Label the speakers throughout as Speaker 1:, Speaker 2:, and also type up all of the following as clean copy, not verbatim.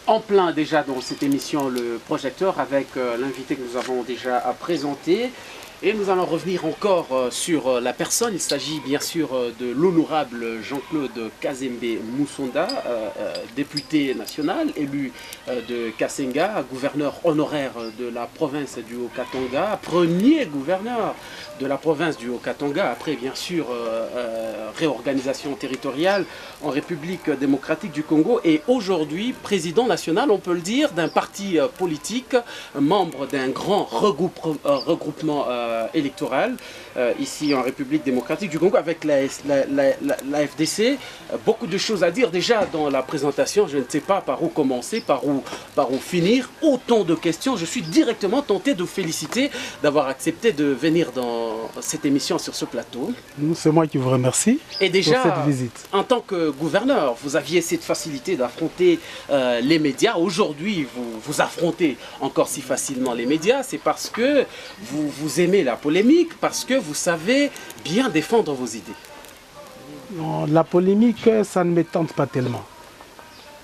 Speaker 1: En plein déjà dans cette émission Le Projecteur avec l'invité que nous avons déjà présenté. Et nous allons revenir encore sur la personne. Il s'agit bien sûr de l'honorable Jean-Claude Kazembe Musonda, député national, élu de Kasenga, gouverneur honoraire de la province du Haut-Katanga, premier gouverneur de la province du Haut-Katanga, après bien sûr réorganisation territoriale en République démocratique du Congo, et aujourd'hui président national, on peut le dire, d'un parti politique, membre d'un grand regroupement électoral ici en République démocratique du Congo avec la FDC. Beaucoup de choses à dire déjà dans la présentation, je ne sais pas par où commencer, par où finir. Autant de questions, je suis directement tenté de vous féliciter d'avoir accepté de venir dans cette émission sur ce plateau.
Speaker 2: C'est moi qui vous remercie
Speaker 1: et déjà,
Speaker 2: pour cette visite.
Speaker 1: En tant que gouverneur, vous aviez cette facilité d'affronter les médias. Aujourd'hui, vous affrontez encore si facilement les médias. C'est parce que vous aimez la polémique, parce que vous savez bien défendre vos idées.
Speaker 2: Non, la polémique, ça ne me tente pas tellement.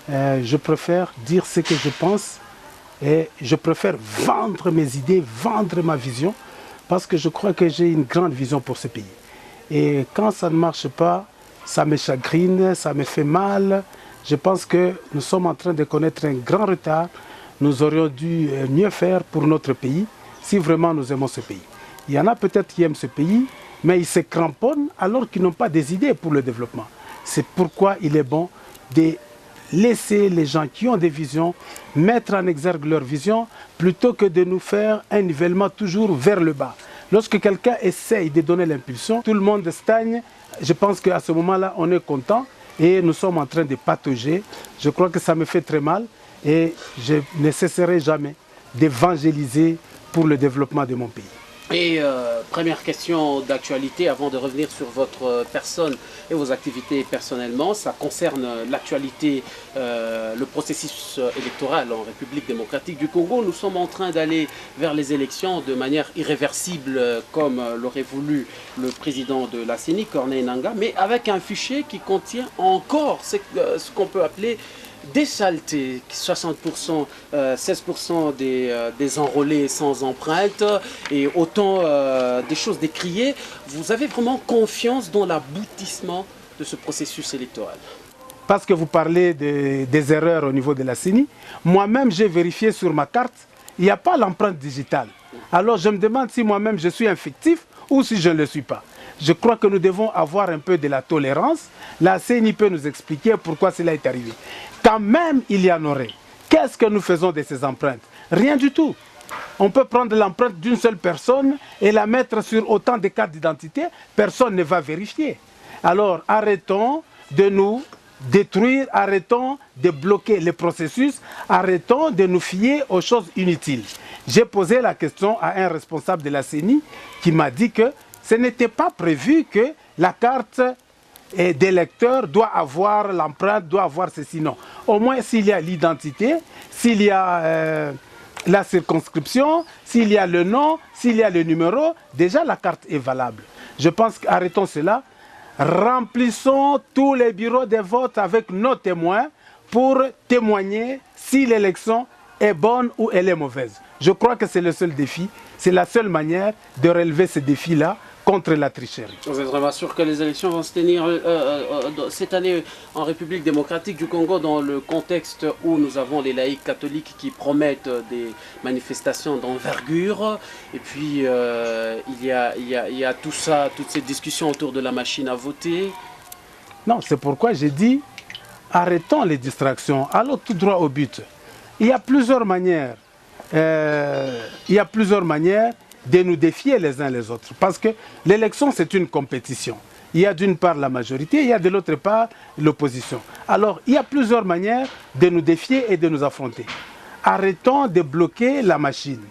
Speaker 2: Je préfère dire ce que je pense et je préfère vendre mes idées, vendre ma vision, parce que je crois que j'ai une grande vision pour ce pays. Et quand ça ne marche pas, ça me chagrine, ça me fait mal. Je pense que nous sommes en train de connaître un grand retard. Nous aurions dû mieux faire pour notre pays si vraiment nous aimons ce pays. Il y en a peut-être qui aiment ce pays, mais ils se cramponnent alors qu'ils n'ont pas des idées pour le développement. C'est pourquoi il est bon de laisser les gens qui ont des visions mettre en exergue leur vision plutôt que de nous faire un nivellement toujours vers le bas. Lorsque quelqu'un essaye de donner l'impulsion, tout le monde stagne. Je pense qu'à ce moment-là, on est content et nous sommes en train de patauger. Je crois que ça me fait très mal et je ne cesserai jamais d'évangéliser pour le développement de mon pays.
Speaker 1: Et première question d'actualité avant de revenir sur votre personne et vos activités personnellement, ça concerne l'actualité, le processus électoral en République démocratique du Congo. Nous sommes en train d'aller vers les élections de manière irréversible comme l'aurait voulu le président de la CENI, Corneille Nangaa, mais avec un fichier qui contient encore ce qu'on peut appeler des saletés, 60%, 16% des enrôlés sans empreinte et autant des choses décriées. Vous avez vraiment confiance dans l'aboutissement de ce processus électoral?
Speaker 2: Parce que vous parlez des erreurs au niveau de la CENI, moi-même j'ai vérifié sur ma carte, il n'y a pas l'empreinte digitale. Alors je me demande si moi-même je suis un fictif ou si je ne le suis pas. Je crois que nous devons avoir un peu de la tolérance. La CENI peut nous expliquer pourquoi cela est arrivé. Quand même il y en aurait, qu'est-ce que nous faisons de ces empreintes? Rien du tout. On peut prendre l'empreinte d'une seule personne et la mettre sur autant de cartes d'identité, personne ne va vérifier. Alors arrêtons de nous détruire, arrêtons de bloquer le processus, arrêtons de nous fier aux choses inutiles. J'ai posé la question à un responsable de la CENI qui m'a dit que ce n'était pas prévu que la carte d'électeur doit avoir l'empreinte, doit avoir ceci, non. Au moins s'il y a l'identité, s'il y a la circonscription, s'il y a le nom, s'il y a le numéro, déjà la carte est valable. Je pense qu'arrêtons cela, remplissons tous les bureaux de vote avec nos témoins pour témoigner si l'élection est bonne ou elle est mauvaise. Je crois que c'est le seul défi, c'est la seule manière de relever ce défi-là contre la tricherie.
Speaker 1: Vous êtes vraiment sûr que les élections vont se tenir cette année en République démocratique du Congo dans le contexte où nous avons les laïcs catholiques qui promettent des manifestations d'envergure et puis il y a tout ça, toutes ces discussions autour de la machine à voter?
Speaker 2: Non, c'est pourquoi j'ai dit arrêtons les distractions, allons tout droit au but. Il y a plusieurs manières. De nous défier les uns les autres. Parce que l'élection, c'est une compétition. Il y a d'une part la majorité, il y a de l'autre part l'opposition. Alors, il y a plusieurs manières de nous défier et de nous affronter. Arrêtons de bloquer la machine.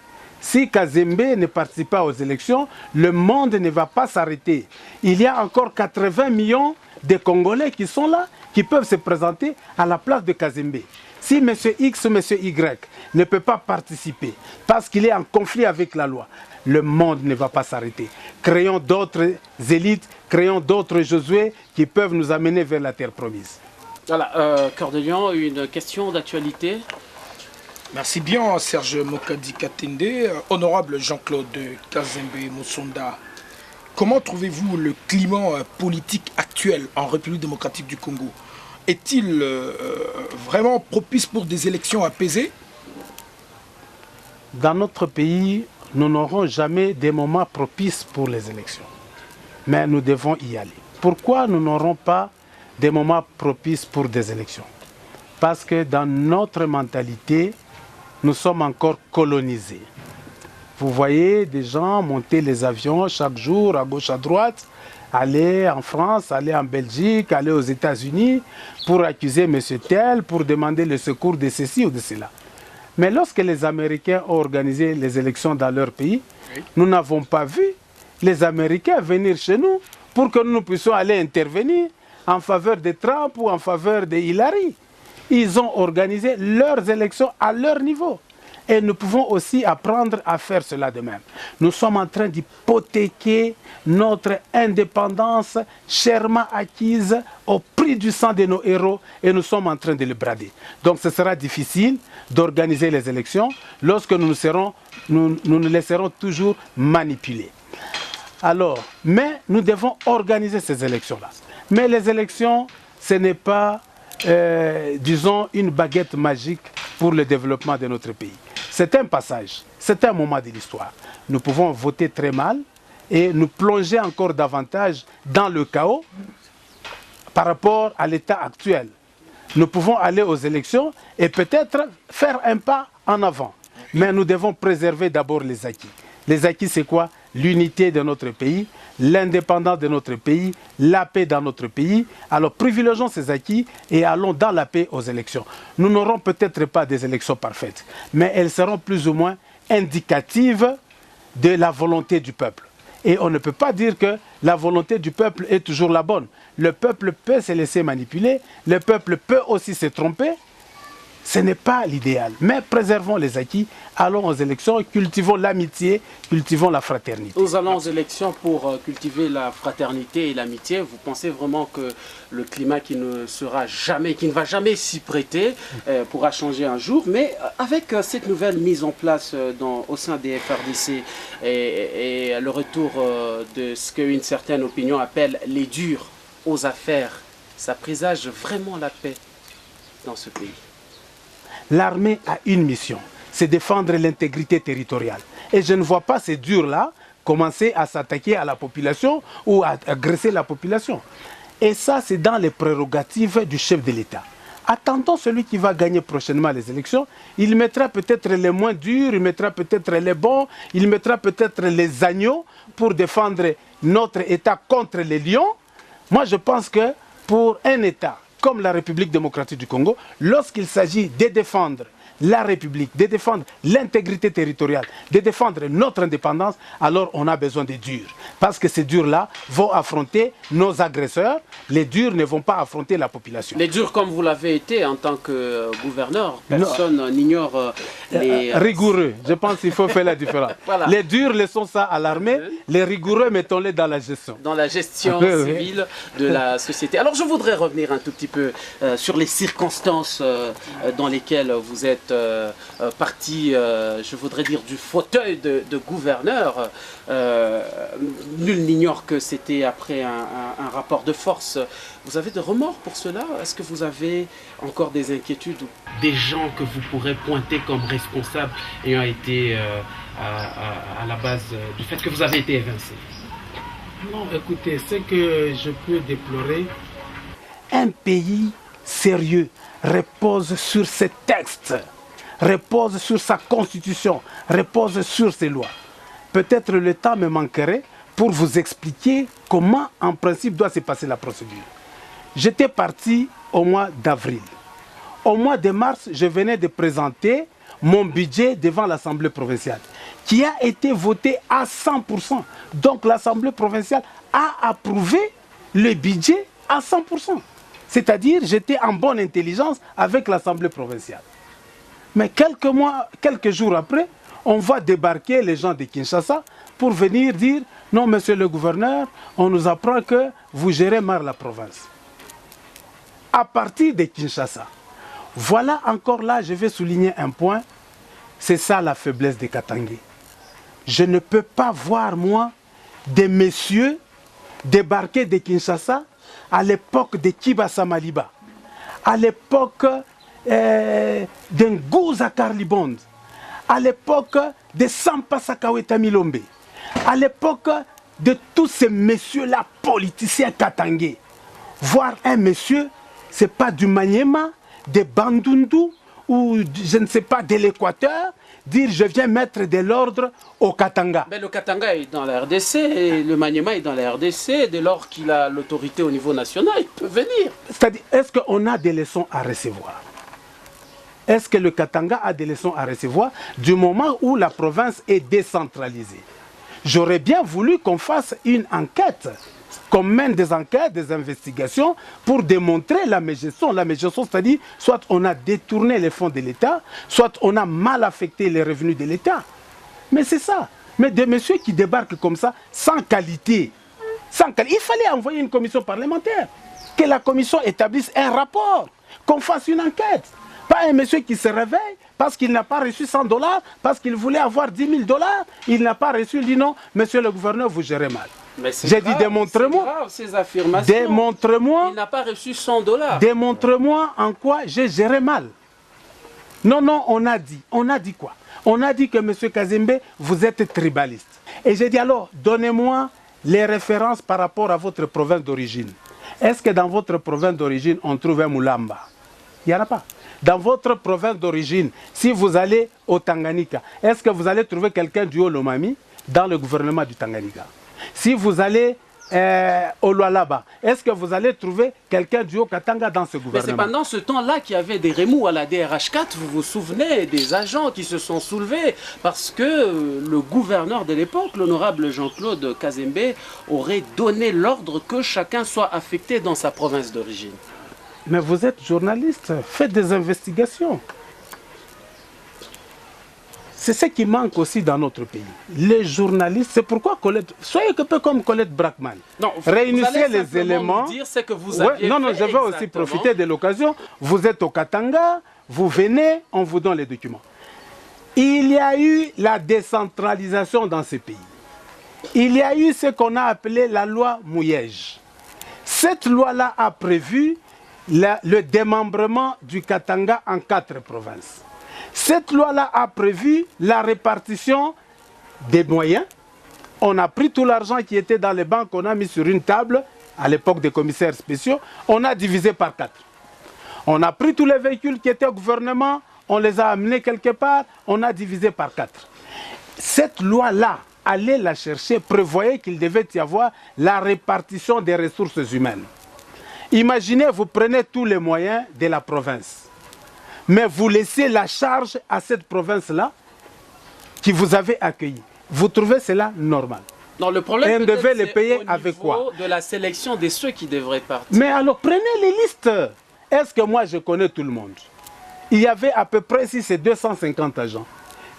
Speaker 2: Si Kazembe ne participe pas aux élections, le monde ne va pas s'arrêter. Il y a encore 80 millions de Congolais qui sont là, qui peuvent se présenter à la place de Kazembe. Si M. X ou M. Y ne peut pas participer parce qu'il est en conflit avec la loi, le monde ne va pas s'arrêter. Créons d'autres élites, créons d'autres Josué qui peuvent nous amener vers la terre promise.
Speaker 1: Voilà, Cœur de Lion, une question d'actualité.
Speaker 3: Merci bien, Serge Mokadi Katende. Honorable Jean-Claude Kazembe Moussonda, comment trouvez-vous le climat politique actuel en République démocratique du Congo? Est-il vraiment propice pour des élections apaisées?
Speaker 2: Dans notre pays, nous n'aurons jamais des moments propices pour les élections. Mais nous devons y aller. Pourquoi nous n'aurons pas des moments propices pour des élections? Parce que dans notre mentalité, nous sommes encore colonisés. Vous voyez des gens monter les avions chaque jour, à gauche, à droite, aller en France, aller en Belgique, aller aux États-Unis pour accuser M. tel, pour demander le secours de ceci ou de cela. Mais lorsque les Américains ont organisé les élections dans leur pays, nous n'avons pas vu les Américains venir chez nous pour que nous puissions aller intervenir en faveur de Trump ou en faveur de Hillary. Ils ont organisé leurs élections à leur niveau. Et nous pouvons aussi apprendre à faire cela de même. Nous sommes en train d'hypothéquer notre indépendance chèrement acquise au prix du sang de nos héros et nous sommes en train de le brader. Donc ce sera difficile d'organiser les élections lorsque nous nous laisserons toujours manipuler. Alors, mais nous devons organiser ces élections-là. Mais les élections, ce n'est pas, disons, une baguette magique pour le développement de notre pays. C'est un passage, c'est un moment de l'histoire. Nous pouvons voter très mal et nous plonger encore davantage dans le chaos par rapport à l'état actuel. Nous pouvons aller aux élections et peut-être faire un pas en avant. Mais nous devons préserver d'abord les acquis. Les acquis, c'est quoi? L'unité de notre pays, l'indépendance de notre pays, la paix dans notre pays. Alors privilégions ces acquis et allons dans la paix aux élections. Nous n'aurons peut-être pas des élections parfaites, mais elles seront plus ou moins indicatives de la volonté du peuple. Et on ne peut pas dire que la volonté du peuple est toujours la bonne. Le peuple peut se laisser manipuler, le peuple peut aussi se tromper. Ce n'est pas l'idéal, mais préservons les acquis, allons aux élections, cultivons l'amitié, cultivons la fraternité.
Speaker 1: Nous allons aux élections pour cultiver la fraternité et l'amitié. Vous pensez vraiment que le climat qui ne va jamais s'y prêter pourra changer un jour? Mais avec cette nouvelle mise en place au sein des FRDC et le retour de ce qu'une certaine opinion appelle les durs aux affaires, ça présage vraiment la paix dans ce pays?
Speaker 2: L'armée a une mission, c'est défendre l'intégrité territoriale. Et je ne vois pas ces durs-là commencer à s'attaquer à la population ou à agresser la population. Et ça, c'est dans les prérogatives du chef de l'État. Attendons celui qui va gagner prochainement les élections. Il mettra peut-être les moins durs, il mettra peut-être les bons, il mettra peut-être les agneaux pour défendre notre État contre les lions. Moi, je pense que pour un État comme la République démocratique du Congo, lorsqu'il s'agit de défendre la République, de défendre l'intégrité territoriale, de défendre notre indépendance, alors on a besoin des durs. Parce que ces durs-là vont affronter nos agresseurs, les durs ne vont pas affronter la population.
Speaker 1: Les durs comme vous l'avez été en tant que gouverneur, personne n'ignore les...
Speaker 2: Rigoureux, je pense qu'il faut faire la différence. Voilà. Les durs, laissons ça à l'armée, les rigoureux, mettons-les dans la gestion.
Speaker 1: Dans la gestion civile de la société. Alors je voudrais revenir un tout petit peu sur les circonstances dans lesquelles vous êtes parti, je voudrais dire, du fauteuil de gouverneur. Nul n'ignore que c'était après un rapport de force. Vous avez des remords pour cela? Est-ce que vous avez encore des inquiétudes ou des gens que vous pourrez pointer comme responsables ayant été à la base du fait que vous avez été évincé?
Speaker 2: Non, écoutez, ce que je peux déplorer, un pays sérieux repose sur ses textes, repose sur sa constitution, repose sur ses lois. Peut-être le temps me manquerait pour vous expliquer comment en principe doit se passer la procédure. J'étais parti au mois d'avril. Au mois de mars, je venais de présenter mon budget devant l'Assemblée provinciale, qui a été voté à 100%. Donc l'Assemblée provinciale a approuvé le budget à 100%. C'est-à-dire, j'étais en bonne intelligence avec l'Assemblée provinciale. Mais quelques jours après, on va débarquer les gens de Kinshasa pour venir dire « Non, monsieur le gouverneur, on nous apprend que vous gérez mal la province. » à partir de Kinshasa. Voilà encore là, je vais souligner un point. C'est ça la faiblesse des Katangais. Je ne peux pas voir, moi, des messieurs débarquer de Kinshasa à l'époque de Kibasa Maliba, à l'époque d'Ngouza Karlibond, à l'époque de Sampasa Kaweta Milombe, à l'époque de tous ces messieurs-là, politiciens katangais. Voir un monsieur, ce n'est pas du Maniema, de Bandundu, ou je ne sais pas, de l'Équateur, dire je viens mettre de l'ordre au Katanga.
Speaker 1: Mais le Katanga est dans la RDC, et le Maniema est dans la RDC, dès lors qu'il a l'autorité au niveau national, il peut venir.
Speaker 2: C'est-à-dire, est-ce qu'on a des leçons à recevoir? Est-ce que le Katanga a des leçons à recevoir du moment où la province est décentralisée? J'aurais bien voulu qu'on fasse une enquête, qu'on mène des enquêtes, des investigations pour démontrer la mégestion. La mégestion, c'est-à-dire, soit on a détourné les fonds de l'État, soit on a mal affecté les revenus de l'État. Mais c'est ça. Mais des messieurs qui débarquent comme ça, sans qualité. Il fallait envoyer une commission parlementaire. Que la commission établisse un rapport, qu'on fasse une enquête. Pas un monsieur qui se réveille parce qu'il n'a pas reçu 100 $, parce qu'il voulait avoir 10 000 $, il n'a pas reçu, il dit non, monsieur le gouverneur, vous gérez mal. J'ai dit démontre-moi.
Speaker 1: Ces affirmations.
Speaker 2: Démontre-moi.
Speaker 1: Il n'a pas reçu 100 $.
Speaker 2: Démontre-moi en quoi j'ai géré mal. Non, non, on a dit. On a dit quoi? On a dit que monsieur Kazembe, vous êtes tribaliste. Et j'ai dit alors, donnez-moi les références par rapport à votre province d'origine. Est-ce que dans votre province d'origine, on trouve un Moulamba? Il n'y en a pas. Dans votre province d'origine, si vous allez au Tanganyika, est-ce que vous allez trouver quelqu'un du Haut-Lomami dans le gouvernement du Tanganyika? Si vous allez au Lualaba, est-ce que vous allez trouver quelqu'un du Haut-Katanga dans ce gouvernement?
Speaker 1: Mais c'est pendant ce temps-là qu'il y avait des remous à la DRH4, vous vous souvenez, des agents qui se sont soulevés parce que le gouverneur de l'époque, l'honorable Jean-Claude Kazembe, aurait donné l'ordre que chacun soit affecté dans sa province d'origine.
Speaker 2: Mais vous êtes journaliste, faites des investigations. C'est ce qui manque aussi dans notre pays. Les journalistes, c'est pourquoi Colette, soyez un peu comme Colette Brackman.
Speaker 1: Non,
Speaker 2: réunissez les éléments.
Speaker 1: Dire ce que vous aviez
Speaker 2: non, je vais aussi profiter de l'occasion. Vous êtes au Katanga, vous venez, on vous donne les documents. Il y a eu la décentralisation dans ce pays. Il y a eu ce qu'on a appelé la loi Mouyège. Cette loi-là a prévu le démembrement du Katanga en 4 provinces. Cette loi-là a prévu la répartition des moyens. On a pris tout l'argent qui était dans les banques, on a mis sur une table, à l'époque des commissaires spéciaux, on a divisé par 4. On a pris tous les véhicules qui étaient au gouvernement, on les a amenés quelque part, on a divisé par 4. Cette loi-là, allez la chercher, prévoyait qu'il devait y avoir la répartition des ressources humaines. Imaginez, vous prenez tous les moyens de la province, mais vous laissez la charge à cette province-là qui vous avait accueilli. Vous trouvez cela normal?
Speaker 1: Non, le problème,
Speaker 2: et on devait les payer avec quoi?
Speaker 1: De la sélection de ceux qui devraient partir.
Speaker 2: Mais alors, prenez les listes. Est-ce que moi, je connais tout le monde? Il y avait à peu près, si c'est 250 agents.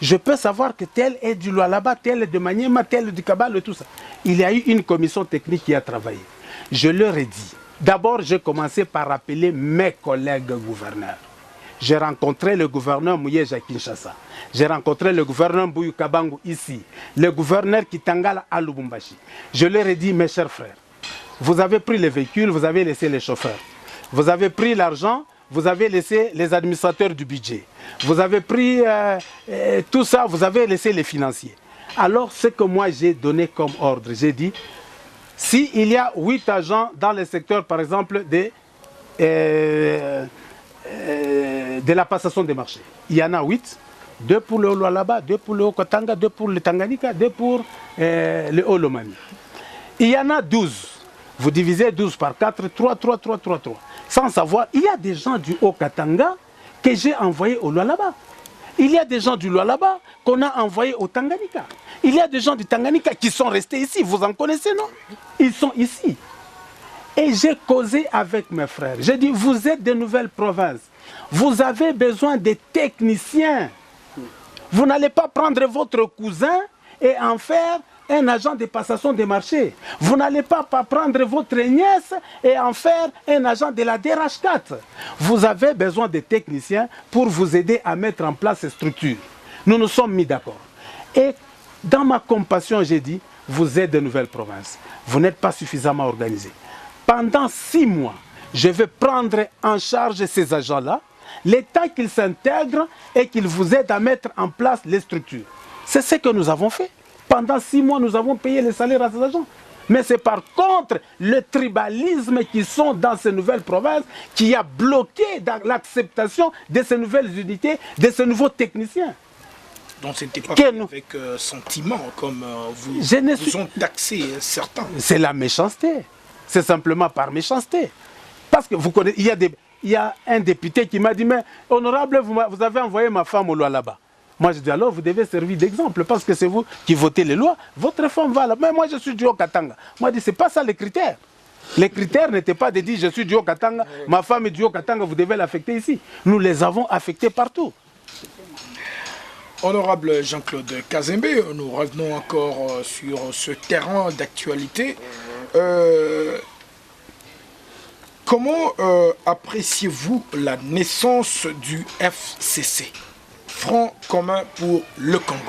Speaker 2: Je peux savoir que tel est du Lualaba, tel est de Maniema, tel est du Kabale, tout ça. Il y a eu une commission technique qui a travaillé. Je leur ai dit. D'abord, j'ai commencé par appeler mes collègues gouverneurs. J'ai rencontré le gouverneur Mouyège à Kinshasa. J'ai rencontré le gouverneur Bouyou Kabangu ici. Le gouverneur Kitangala à Lubumbashi. Je leur ai dit, mes chers frères, vous avez pris les véhicules, vous avez laissé les chauffeurs. Vous avez pris l'argent, vous avez laissé les administrateurs du budget. Vous avez pris tout ça, vous avez laissé les financiers. Alors, ce que moi j'ai donné comme ordre, j'ai dit, s'il y a 8 agents dans le secteur, par exemple, de la passation des marchés, il y en a 8, 2 pour le Lualaba, 2 pour le Haut-Katanga, 2 pour le Tanganyika, 2 pour le Haut-Lomami. Il y en a 12. Vous divisez 12 par 4, 3. Sans savoir, il y a des gens du Haut-Katanga que j'ai envoyés au Lualaba. Il y a des gens du Lualaba qu'on a envoyés au Tanganyika. Il y a des gens du Tanganyika qui sont restés ici. Vous en connaissez, non? Ils sont ici. Et j'ai causé avec mes frères. J'ai dit, vous êtes de nouvelles provinces. Vous avez besoin de techniciens. Vous n'allez pas prendre votre cousin et en faire un agent de passation des marchés. Vous n'allez pas prendre votre nièce et en faire un agent de la DRH4. Vous avez besoin de techniciens pour vous aider à mettre en place ces structures. Nous nous sommes mis d'accord. Et dans ma compassion, j'ai dit, vous êtes de nouvelles provinces. Vous n'êtes pas suffisamment organisés. Pendant 6 mois, je vais prendre en charge ces agents-là, le temps qu'ils s'intègrent et qu'ils vous aident à mettre en place les structures. C'est ce que nous avons fait. Pendant 6 mois, nous avons payé les salaires à ces agents. Mais c'est par contre le tribalisme qui sont dans ces nouvelles provinces qui a bloqué dans l'acceptation de ces nouvelles unités, de ces nouveaux techniciens.
Speaker 3: Donc ce n'était pas avec sentiment comme vous ont taxé certains.
Speaker 2: C'est la méchanceté. C'est simplement par méchanceté. Parce que vous connaissez, il y a un député qui m'a dit, mais honorable, vous avez envoyé ma femme aux lois là-bas. Moi, je dis alors, vous devez servir d'exemple parce que c'est vous qui votez les lois. Votre femme va là. Mais moi, je suis du Haut-Katanga. Moi, je dis, ce n'est pas ça les critères. Les critères n'étaient pas de dire, je suis du Haut-Katanga, ma femme est du Haut-Katanga, vous devez l'affecter ici. Nous les avons affectés partout.
Speaker 3: Honorable Jean-Claude Kazembe, nous revenons encore sur ce terrain d'actualité. Comment appréciez-vous la naissance du FCC, Front commun pour le Congo?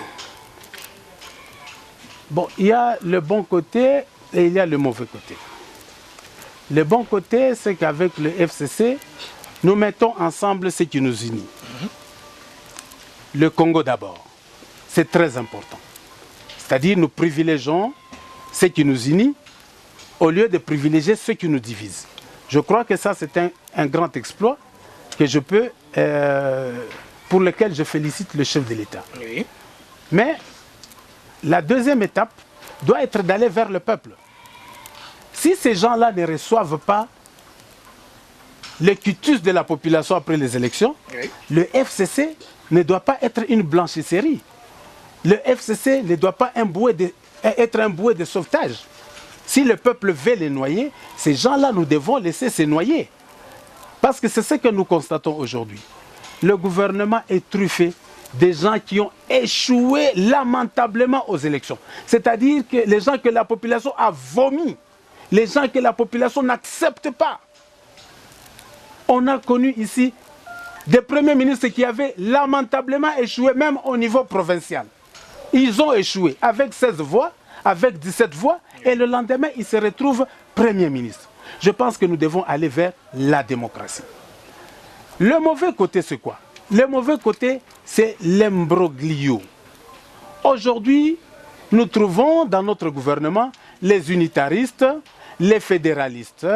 Speaker 2: Bon, il y a le bon côté et il y a le mauvais côté. Le bon côté, c'est qu'avec le FCC, nous mettons ensemble ce qui nous unit. Le Congo d'abord, c'est très important. C'est-à-dire nous privilégions ce qui nous unit au lieu de privilégier ce qui nous divise. Je crois que ça c'est un grand exploit que je peux, pour lequel je félicite le chef de l'État.
Speaker 3: Oui.
Speaker 2: Mais la deuxième étape doit être d'aller vers le peuple. Si ces gens-là ne reçoivent pas le quitus de la population après les élections,
Speaker 3: Oui.
Speaker 2: le FCC ne doit pas être une blanchisserie. Le FCC ne doit pas être un bouée de sauvetage. Si le peuple veut les noyer, ces gens-là, nous devons laisser se noyer. Parce que c'est ce que nous constatons aujourd'hui. Le gouvernement est truffé des gens qui ont échoué lamentablement aux élections. C'est-à-dire que les gens que la population a vomi, les gens que la population n'accepte pas. On a connu ici des premiers ministres qui avaient lamentablement échoué, même au niveau provincial. Ils ont échoué avec 16 voix, avec 17 voix, et le lendemain, ils se retrouvent Premier ministre. Je pense que nous devons aller vers la démocratie. Le mauvais côté, c'est quoi? Le mauvais côté, c'est l'imbroglio. Aujourd'hui, nous trouvons dans notre gouvernement les unitaristes, les fédéralistes,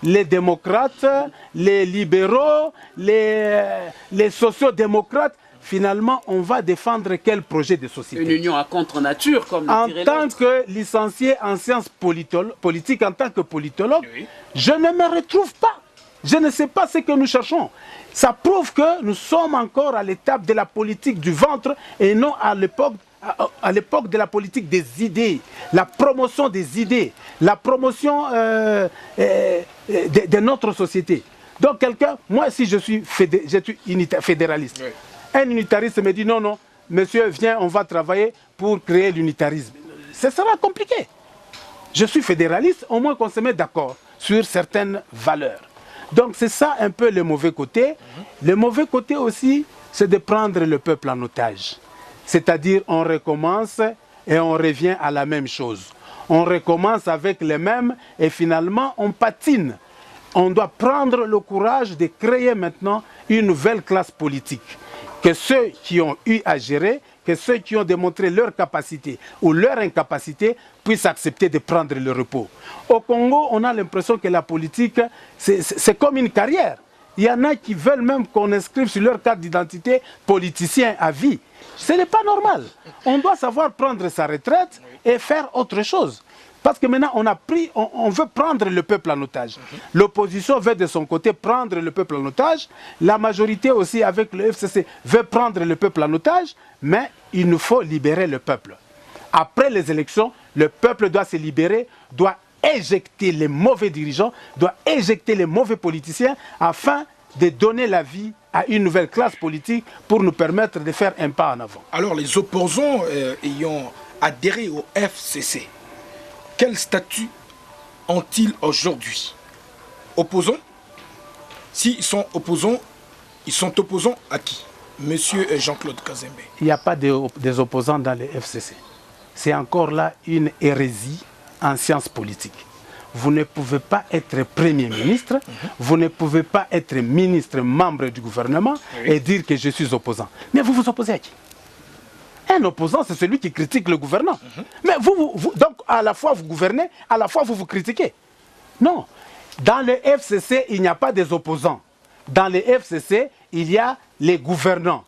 Speaker 2: les démocrates, les libéraux, les sociodémocrates. Finalement, on va défendre quel projet de société?
Speaker 1: Une union à contre-nature, comme le dirait l'autre.
Speaker 2: En tant que licencié en sciences politiques, en tant que politologue,
Speaker 3: Oui.
Speaker 2: je ne me retrouve pas. Je ne sais pas ce que nous cherchons. Ça prouve que nous sommes encore à l'étape de la politique du ventre et non à l'époque de la politique des idées, la promotion des idées, la promotion de notre société. Donc quelqu'un, moi si je suis fédéraliste,
Speaker 3: Oui.
Speaker 2: un unitariste me dit non, non, monsieur, viens, on va travailler pour créer l'unitarisme. Ce sera compliqué. Je suis fédéraliste, au moins qu'on se met d'accord sur certaines valeurs. Donc c'est ça un peu le mauvais côté. Le mauvais côté aussi, c'est de prendre le peuple en otage. C'est-à-dire on recommence et on revient à la même chose. On recommence avec les mêmes et finalement on patine. On doit prendre le courage de créer maintenant une nouvelle classe politique. Que ceux qui ont eu à gérer, que ceux qui ont démontré leur capacité ou leur incapacité puissent accepter de prendre le repos. Au Congo, on a l'impression que la politique, c'est comme une carrière. Il y en a qui veulent même qu'on inscrive sur leur carte d'identité politicien à vie. Ce n'est pas normal. On doit savoir prendre sa retraite et faire autre chose. Parce que maintenant, on veut prendre le peuple en otage. L'opposition veut de son côté prendre le peuple en otage. La majorité aussi, avec le FCC, veut prendre le peuple en otage. Mais il nous faut libérer le peuple. Après les élections, le peuple doit se libérer, doit éjecter les mauvais dirigeants, doit éjecter les mauvais politiciens afin de donner la vie à une nouvelle classe politique pour nous permettre de faire un pas en avant.
Speaker 3: Alors les opposants ayant adhéré au FCC. Quel statut ont-ils aujourd'hui? Opposants? S'ils sont opposants, ils sont opposants à qui? Monsieur Jean-Claude Kazembe.
Speaker 2: Il n'y a pas des opposants dans le FCC. C'est encore là une hérésie en sciences politiques. Vous ne pouvez pas être Premier ministre, vous ne pouvez pas être ministre, membre du gouvernement et dire que je suis opposant. Mais vous vous opposez à qui? Un opposant, c'est celui qui critique le gouvernement. Mais donc, à la fois vous gouvernez, à la fois vous critiquez. Non. Dans le FCC, il n'y a pas des opposants. Dans le FCC, il y a les gouvernants,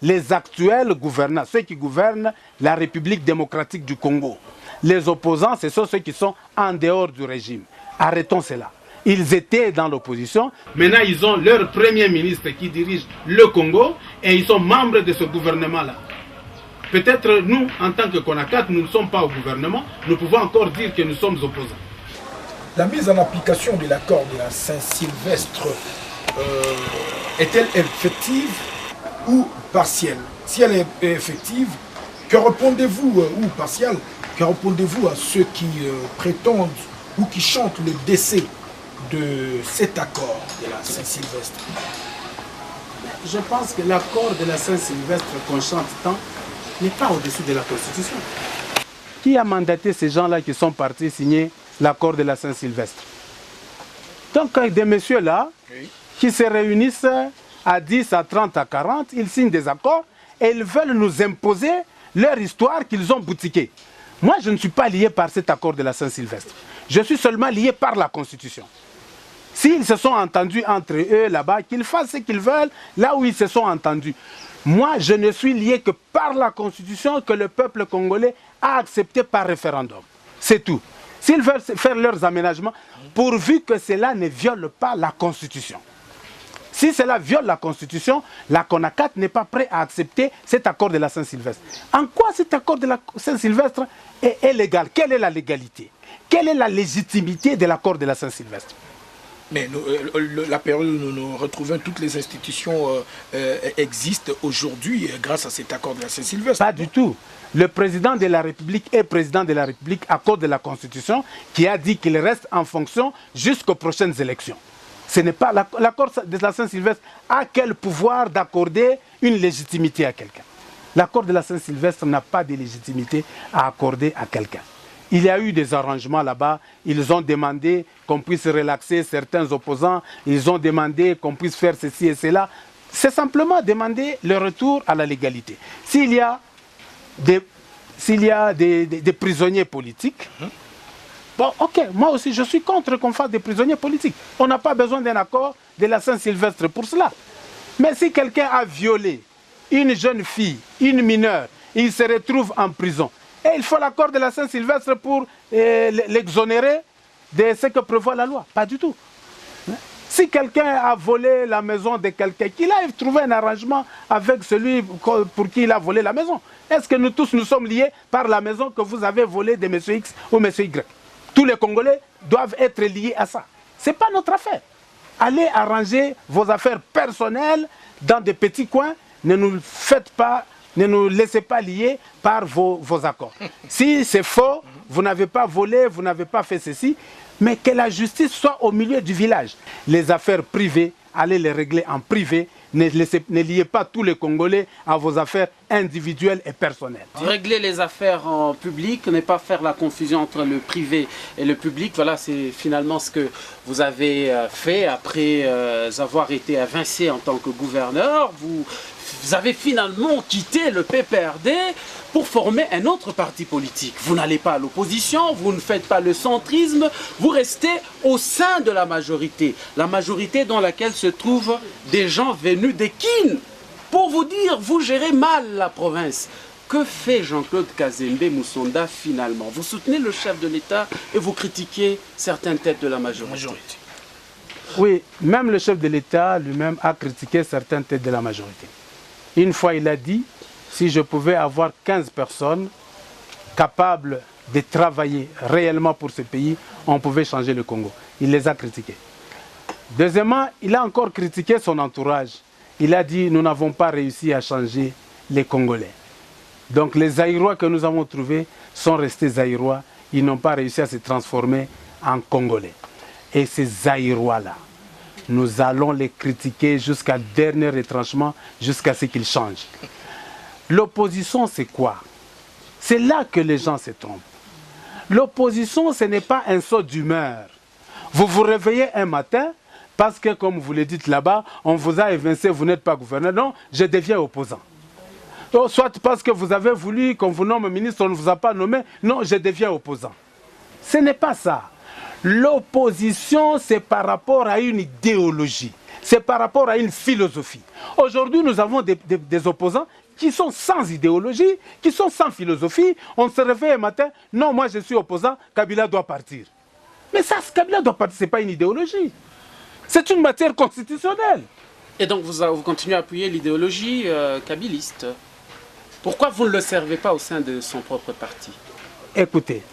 Speaker 2: les actuels gouvernants, ceux qui gouvernent la République démocratique du Congo. Les opposants, ce sont ceux qui sont en dehors du régime. Arrêtons cela. Ils étaient dans l'opposition. Maintenant, ils ont leur premier ministre qui dirige le Congo et ils sont membres de ce gouvernement-là. Peut-être nous, en tant que CONACAT, nous ne sommes pas au gouvernement, nous pouvons encore dire que nous sommes opposants.
Speaker 3: La mise en application de l'accord de la Saint-Sylvestre est-elle effective ou partielle? Si elle est effective, que répondez-vous, ou partielle, que répondez-vous à ceux qui prétendent ou qui chantent le décès de cet accord de la Saint-Sylvestre?
Speaker 2: Je pense que l'accord de la Saint-Sylvestre qu'on chante tant n'est pas au-dessus de la Constitution. Qui a mandaté ces gens-là qui sont partis signer l'accord de la Saint-Sylvestre? Donc, des messieurs-là, qui se réunissent à 10, à 30, à 40, ils signent des accords et ils veulent nous imposer leur histoire qu'ils ont boutiquée. Moi, je ne suis pas lié par cet accord de la Saint-Sylvestre. Je suis seulement lié par la Constitution. S'ils se sont entendus entre eux là-bas, qu'ils fassent ce qu'ils veulent là où ils se sont entendus. Moi, je ne suis lié que par la Constitution que le peuple congolais a accepté par référendum. C'est tout. S'ils veulent faire leurs aménagements, pourvu que cela ne viole pas la Constitution. Si cela viole la Constitution, la CONACAT n'est pas prêt à accepter cet accord de la Saint-Sylvestre. En quoi cet accord de la Saint-Sylvestre est légal? Quelle est la légalité? Quelle est la légitimité de l'accord de la Saint-Sylvestre?
Speaker 3: Mais la période où nous retrouvons toutes les institutions existent aujourd'hui grâce à cet accord de la Saint-Sylvestre.
Speaker 2: Pas du tout. Le président de la République est président de la République à cause de la Constitution qui a dit qu'il reste en fonction jusqu'aux prochaines élections. Ce n'est pas l'accord de la Saint-Sylvestre a quel pouvoir d'accorder une légitimité à quelqu'un. L'accord de la Saint-Sylvestre n'a pas de légitimité à accorder à quelqu'un. Il y a eu des arrangements là-bas, ils ont demandé qu'on puisse relaxer certains opposants, ils ont demandé qu'on puisse faire ceci et cela. C'est simplement demander le retour à la légalité. S'il y a des prisonniers politiques, bon, ok, moi aussi je suis contre qu'on fasse des prisonniers politiques. On n'a pas besoin d'un accord de la Saint-Sylvestre pour cela. Mais si quelqu'un a violé une jeune fille, une mineure, il se retrouve en prison, et il faut l'accord de la Saint-Sylvestre pour l'exonérer de ce que prévoit la loi. Pas du tout. Si quelqu'un a volé la maison de quelqu'un, qu'il aille trouver un arrangement avec celui pour qui il a volé la maison. Est-ce que nous tous nous sommes liés par la maison que vous avez volée de M. X ou M. Y? Tous les Congolais doivent être liés à ça. Ce n'est pas notre affaire. Allez arranger vos affaires personnelles dans des petits coins. Ne nous laissez pas lier par vos accords. Si c'est faux, vous n'avez pas volé, vous n'avez pas fait ceci, mais que la justice soit au milieu du village. Les affaires privées, allez les régler en privé. Ne liez pas tous les Congolais à vos affaires individuelles et personnelles.
Speaker 1: Régler les affaires en public, ne pas faire la confusion entre le privé et le public, voilà, c'est finalement ce que vous avez fait après avoir été évincé en tant que gouverneur. Vous avez finalement quitté le PPRD pour former un autre parti politique. Vous n'allez pas à l'opposition, vous ne faites pas le centrisme, vous restez au sein de la majorité dans laquelle se trouvent des gens venus des Kines. Pour vous dire, vous gérez mal la province. Que fait Jean-Claude Kazembe Musonda finalement? Vous soutenez le chef de l'État et vous critiquez certaines têtes de la majorité.
Speaker 2: Oui, même le chef de l'État lui-même a critiqué certaines têtes de la majorité. Une fois, il a dit, si je pouvais avoir 15 personnes capables de travailler réellement pour ce pays, on pouvait changer le Congo. Il les a critiqués. Deuxièmement, il a encore critiqué son entourage. Il a dit, nous n'avons pas réussi à changer les Congolais. Donc les Zaïrois que nous avons trouvés sont restés Zaïrois. Ils n'ont pas réussi à se transformer en Congolais. Et ces Zaïrois-là, nous allons les critiquer jusqu'à dernier retranchement, jusqu'à ce qu'ils changent. L'opposition, c'est quoi? C'est là que les gens se trompent. L'opposition, ce n'est pas un saut d'humeur. Vous vous réveillez un matin, parce que, comme vous le dites là-bas, on vous a évincé, vous n'êtes pas gouverneur. Non, je deviens opposant. Soit parce que vous avez voulu qu'on vous nomme ministre, on ne vous a pas nommé. Non, je deviens opposant. Ce n'est pas ça. L'opposition, c'est par rapport à une idéologie. C'est par rapport à une philosophie. Aujourd'hui, nous avons des opposants qui sont sans idéologie, qui sont sans philosophie. On se réveille un matin, non, moi je suis opposant, Kabila doit partir. Mais ça, Kabila doit partir, ce n'est pas une idéologie. C'est une matière constitutionnelle.
Speaker 1: Et donc vous continuez à appuyer l'idéologie kabiliste. Pourquoi vous ne le servez pas au sein de son propre parti?
Speaker 2: Écoutez,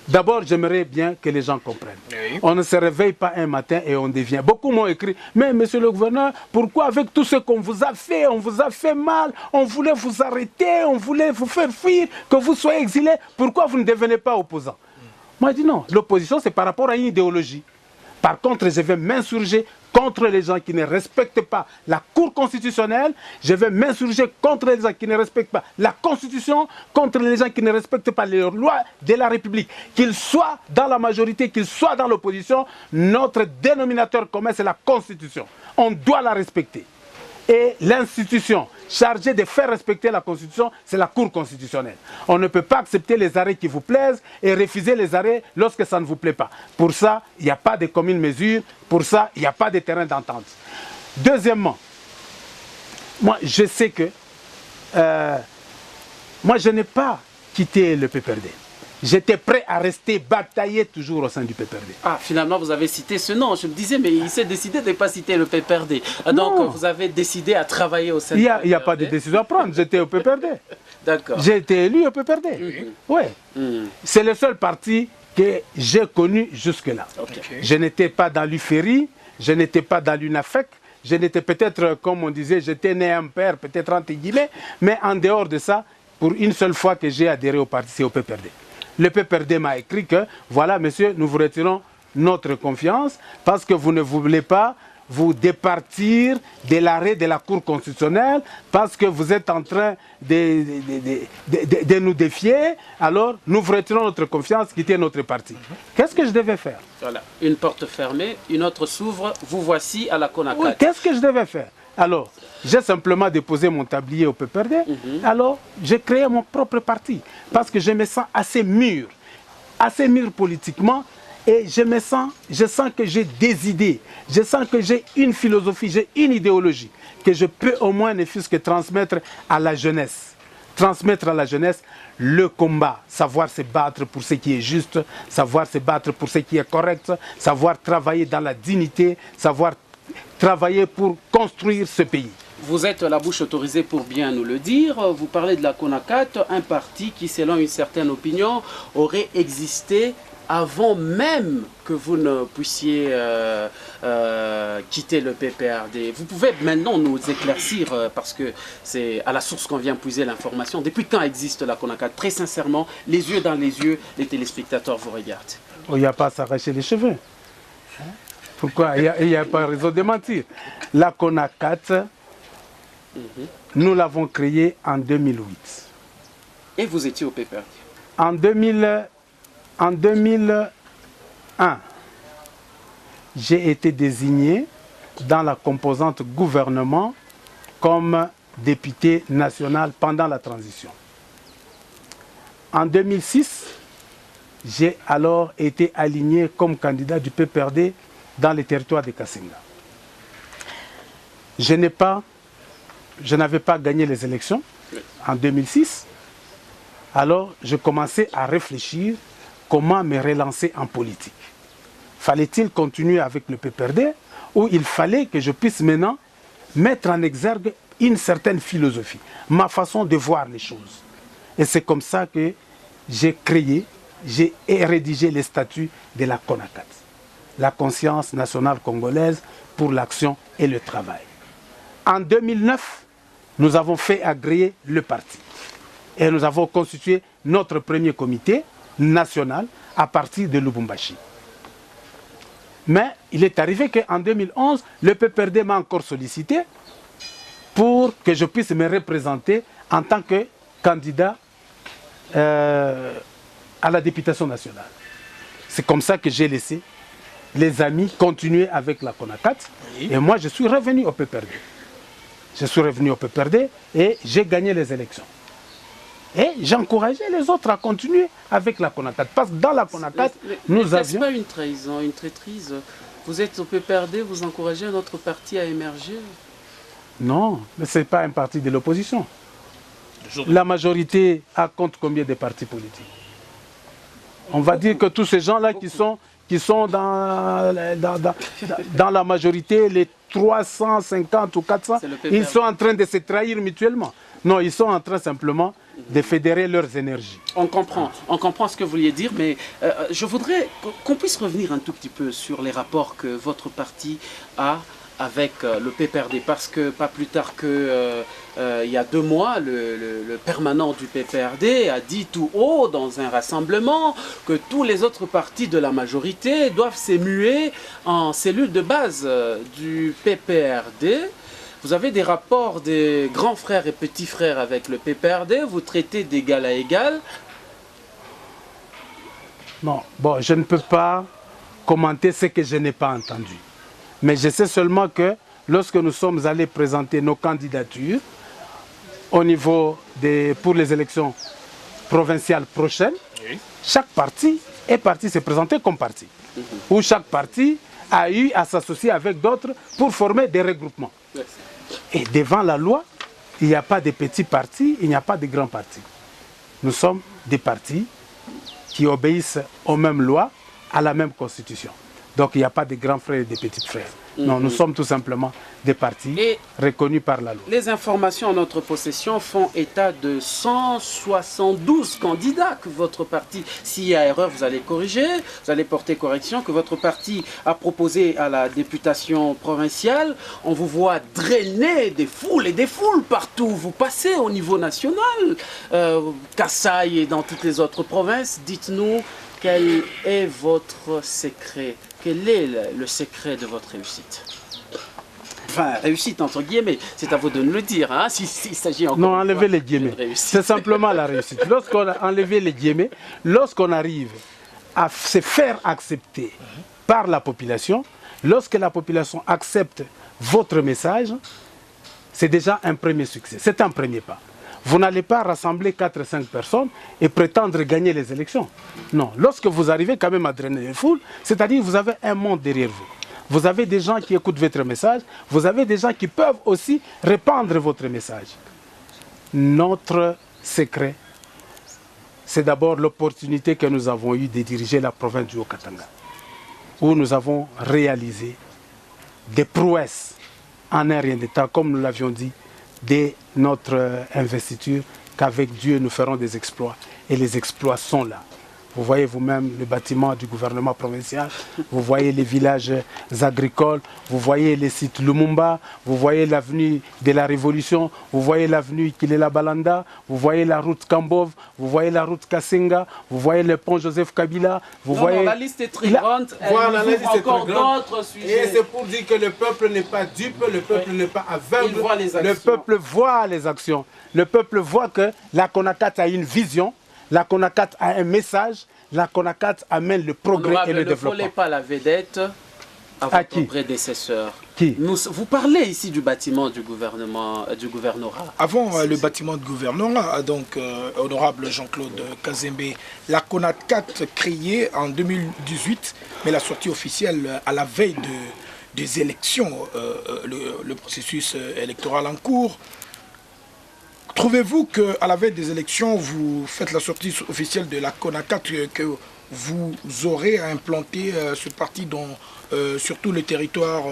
Speaker 2: d'abord j'aimerais bien que les gens comprennent. Oui. On ne se réveille pas un matin et on devient. Beaucoup m'ont écrit, mais monsieur le gouverneur, pourquoi avec tout ce qu'on vous a fait, on vous a fait mal, on voulait vous arrêter, on voulait vous faire fuir, que vous soyez exilé, pourquoi vous ne devenez pas opposant? Moi je dis non, l'opposition c'est par rapport à une idéologie. Par contre, je vais m'insurger contre les gens qui ne respectent pas la Cour constitutionnelle. Je vais m'insurger contre les gens qui ne respectent pas la Constitution, contre les gens qui ne respectent pas les lois de la République. Qu'ils soient dans la majorité, qu'ils soient dans l'opposition, notre dénominateur commun, c'est la Constitution. On doit la respecter. Et l'institution chargée de faire respecter la Constitution, c'est la Cour constitutionnelle. On ne peut pas accepter les arrêts qui vous plaisent et refuser les arrêts lorsque ça ne vous plaît pas. Pour ça, il n'y a pas de commune mesure. Pour ça, il n'y a pas de terrain d'entente. Deuxièmement, moi, je sais que moi, je n'ai pas quitté le PPRD. J'étais prêt à rester batailler toujours au sein du PPRD.
Speaker 1: Ah, finalement, vous avez cité ce nom. Je me disais, mais il s'est décidé de ne pas citer le PPRD. Donc, vous avez décidé à travailler au sein du PPRD.
Speaker 2: Il n'y a pas de décision à prendre. J'étais au PPRD.
Speaker 1: D'accord.
Speaker 2: J'ai été élu au PPRD. Oui. C'est le seul parti que j'ai connu jusque-là. Okay. Je n'étais pas dans l'UFERI, je n'étais pas dans l'UNAFEC, je n'étais peut-être, comme on disait, j'étais né un père, peut-être entre guillemets, mais en dehors de ça, pour une seule fois que j'ai adhéré au parti, c'est au PPRD. Le PPRD m'a écrit que, voilà, monsieur, nous vous retirons notre confiance parce que vous ne voulez pas vous départir de l'arrêt de la Cour constitutionnelle parce que vous êtes en train de nous défier. Alors, nous vous retirons notre confiance, quittez notre parti. Qu'est-ce que je devais faire?
Speaker 1: Voilà, une porte fermée, une autre s'ouvre, vous voici à la CONACAT.
Speaker 2: Oui, qu'est-ce que je devais faire? Alors, j'ai simplement déposé mon tablier au PPRD. Alors, j'ai créé mon propre parti. Parce que je me sens assez mûr politiquement. Et je sens que j'ai des idées. Je sens que j'ai une philosophie, j'ai une idéologie. Que je peux au moins ne fût-ce que transmettre à la jeunesse. Transmettre à la jeunesse le combat. Savoir se battre pour ce qui est juste. Savoir se battre pour ce qui est correct. Savoir travailler dans la dignité. Savoir travailler pour construire ce pays.
Speaker 1: Vous êtes la bouche autorisée pour bien nous le dire. Vous parlez de la CONACAT, un parti qui, selon une certaine opinion, aurait existé avant même que vous ne puissiez quitter le PPRD. Vous pouvez maintenant nous éclaircir, parce que c'est à la source qu'on vient puiser l'information. Depuis quand existe la CONACAT? Très sincèrement, les yeux dans les yeux, les téléspectateurs vous regardent.
Speaker 2: Il n'y a pas à s'arracher les cheveux. Pourquoi? Il n'y a pas raison de mentir. La CONACAT, nous l'avons créée en 2008.
Speaker 1: Et vous étiez au PPRD?
Speaker 2: En 2001, j'ai été désigné dans la composante gouvernement comme député national pendant la transition. En 2006, j'ai alors été aligné comme candidat du PPRD dans les territoires de Kassenga. Je n'avais pas gagné les élections en 2006. Alors, je commençais à réfléchir comment me relancer en politique. Fallait-il continuer avec le PPRD ou il fallait que je puisse maintenant mettre en exergue une certaine philosophie, ma façon de voir les choses. Et c'est comme ça que j'ai créé, j'ai rédigé les statuts de la CONACAT, la Conscience nationale congolaise pour l'action et le travail. En 2009, nous avons fait agréer le parti. Et nous avons constitué notre premier comité national à partir de Lubumbashi. Mais il est arrivé qu'en 2011, le PPRD m'a encore sollicité pour que je puisse me représenter en tant que candidat à la députation nationale. C'est comme ça que j'ai laissé les amis continuer avec la CONACAT. Oui. Et moi, je suis revenu au PPRD. Je suis revenu au PPRD et j'ai gagné les élections. Et j'encourageais les autres à continuer avec la CONACAT. Parce que dans la CONACAT, nous avions...
Speaker 1: Ce n'est pas une trahison, une traîtrise. Vous êtes au PPRD, vous encouragez notre parti à émerger?
Speaker 2: Non, mais ce n'est pas un parti de l'opposition. La majorité compte combien de partis politiques? On va dire que tous ces gens-là qui sont dans la majorité, les 350 ou 400, ils sont en train de se trahir mutuellement. Non, ils sont en train simplement de fédérer leurs énergies.
Speaker 1: On comprend ce que vous vouliez dire, mais je voudrais qu'on puisse revenir un tout petit peu sur les rapports que votre parti a avec le PPRD, parce que pas plus tard que il y a 2 mois, le permanent du PPRD a dit tout haut dans un rassemblement que tous les autres partis de la majorité doivent s'émuer en cellule de base du PPRD. Vous avez des rapports des grands frères et petits frères avec le PPRD, vous traitez d'égal à égal.
Speaker 2: Non, bon, je ne peux pas commenter ce que je n'ai pas entendu. Mais je sais seulement que lorsque nous sommes allés présenter nos candidatures au niveau pour les élections provinciales prochaines, oui, chaque parti est parti se présenter comme parti. Où chaque parti a eu à s'associer avec d'autres pour former des regroupements. Et devant la loi, il n'y a pas de petits partis, il n'y a pas de grands partis. Nous sommes des partis qui obéissent aux mêmes lois, à la même constitution. Donc il n'y a pas de grands frères et de petits frères. Non, nous sommes tout simplement des partis reconnus par la loi.
Speaker 1: Les informations en notre possession font état de 172 candidats que votre parti, s'il y a erreur, vous allez corriger, vous allez porter correction, que votre parti a proposé à la députation provinciale. On vous voit drainer des foules et des foules partout. Vous passez au niveau national, Kasaï et dans toutes les autres provinces. Dites-nous, quel est votre secret? Quel est le secret de votre réussite? Enfin, réussite entre guillemets, c'est à vous de nous le dire, hein, s'il s'agit encore...
Speaker 2: Non, enlever les guillemets, c'est simplement la réussite. Lorsqu'on a enlevé les guillemets, lorsqu'on arrive à se faire accepter par la population, lorsque la population accepte votre message, c'est déjà un premier succès, c'est un premier pas. Vous n'allez pas rassembler 4 ou 5 personnes et prétendre gagner les élections. Non, lorsque vous arrivez quand même à drainer les foules, c'est-à-dire que vous avez un monde derrière vous. Vous avez des gens qui écoutent votre message, vous avez des gens qui peuvent aussi répandre votre message. Notre secret, c'est d'abord l'opportunité que nous avons eue de diriger la province du Haut-Katanga, où nous avons réalisé des prouesses en un rien de temps, comme nous l'avions dit, dès notre investiture, qu'avec Dieu nous ferons des exploits. Et les exploits sont là. Vous voyez vous-même le bâtiment du gouvernement provincial, vous voyez les villages agricoles, vous voyez les sites Lumumba, vous voyez l'avenue de la Révolution, vous voyez l'avenue Kilela Balanda, vous voyez la route Kambov, vous voyez la route Kasenga, vous voyez le pont Joseph Kabila, vous voyez...
Speaker 1: Non, la liste est très grande,
Speaker 2: voilà, la liste est
Speaker 1: encore
Speaker 2: très grande.
Speaker 1: d'autres sujets.
Speaker 2: Et c'est pour dire que le peuple n'est pas dupe, le peuple n'est pas aveugle, le peuple voit les actions. Le peuple voit que la CONACAT a une vision, la CONACAT a un message, la CONACAT amène le progrès et le développement.
Speaker 1: Ne volez pas la vedette à votre prédécesseur.
Speaker 2: Qui?
Speaker 1: Vous parlez ici du bâtiment du gouvernement, du gouvernorat.
Speaker 3: Avant le bâtiment de gouvernorat, donc honorable Jean-Claude Kazembe, la CONACAT créée en 2018, mais la sortie officielle à la veille des élections, le processus électoral en cours. Trouvez-vous qu'à la veille des élections, vous faites la sortie officielle de la CONACAT, que vous aurez à implanter ce parti sur tout le territoire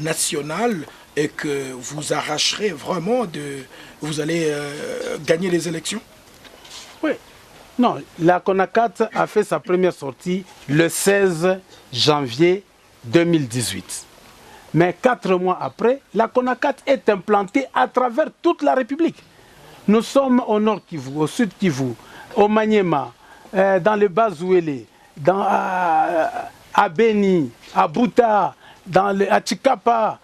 Speaker 3: national et que vous arracherez vraiment vous allez gagner les élections?
Speaker 2: Oui. Non, la CONACAT a fait sa première sortie le 16 janvier 2018. Mais 4 mois après, la CONACAT est implantée à travers toute la République. Nous sommes au nord Kivu, au sud Kivu, au Maniema, dans le Bas-Zouélé, à Beni, à Bouta, à Chikapa,